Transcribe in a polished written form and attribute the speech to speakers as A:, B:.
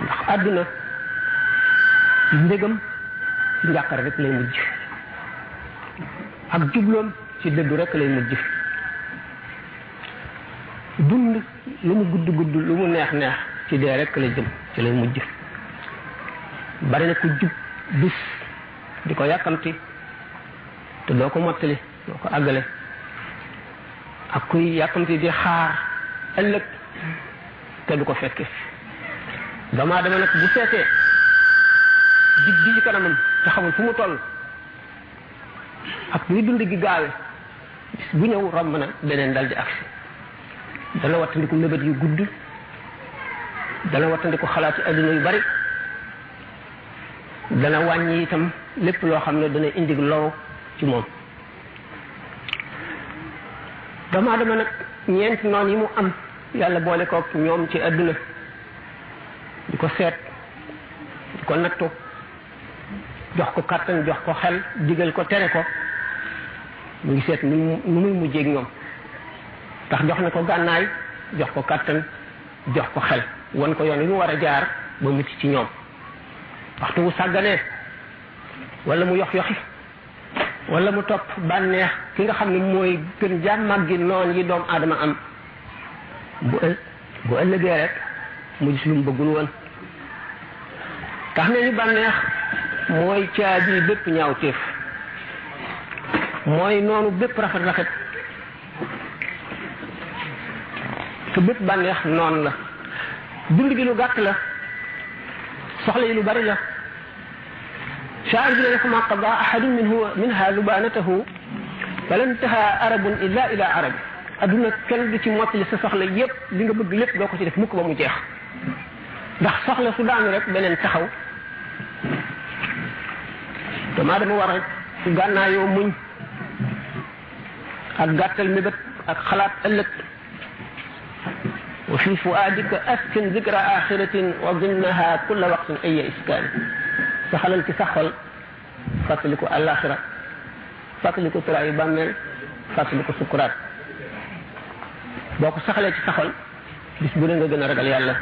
A: ndax àdduna ndégam ci njàqare rek lay mujj ak jubloom ci dëddu rek lay mujj dund lu mu gudd gudd lu mu neex neex ci dee rek lay jëm ci lay mujj bari na ku jub bis di ko yàkkamti te doo ko mottali doo ko àggale ak kuy yàkkamti di xaar ëllëg te du ko fekke doomu aadama nag bu seetee dig bi ci kanamam te xamul fu mu toll ak buy dund gi gaawe bis bu ñëw romb na beneen dal di agsi dana wattandiku mébét yu gudd dana wattandiku xalaati adduna yu bari dana wàññi itam lépp loo xam ne dana indi loru ci moom doomu aadama nag ñeenti noon yi mu am yàlla boole ko ñoom ci adduna di ko seet di ko nattu jox ko kàttan jox ko xel digal ko tere ko mu ngi seet nu muy mujjeeg ñoom ndax jox na ko gànnaay jox ko kàttan jox ko xel wan ko yoon wi mu war a jaar ba mucc ci ñoom waxtu wu sàgganee wala mu yox yoxi wala mu topp bànneex ki nga xam ne mooy gën jàmmag gi noon yi doomu aadama am bu ëllëgee rek mu gis lu mu bëggul woon tax na ñu bànneex mooy caabi bépp ñaaw téef mooy noonu bépp rafet rafet te bépp bànneex noonu la dund gi lu gàtt la soxla yi lu bari la shaa'ir bi ne fa ma qada ahadun minha lubanatahu falan intaha arabun illa ila arabi adduna kenn du ci mottali sa soxla yépp li nga bëgg lépp doo ko ci def mukk ba mu jeex ndax soxla su daanu rek beneen taxaw damaa dama war a gànnaayoo muñ ak gàttal mébét ak xalaat ëllëg wa fi fuaadika askin zikra axiratin wa dimnaha kulla waqtin aya iskaani saxalal ci saxal fàttaliku àllaaxira fàttaliku turaayu bàmmeel fàttaliku sukuraat boo ko saxalee ci saxal bis bu ne nga gën a ragal yàlla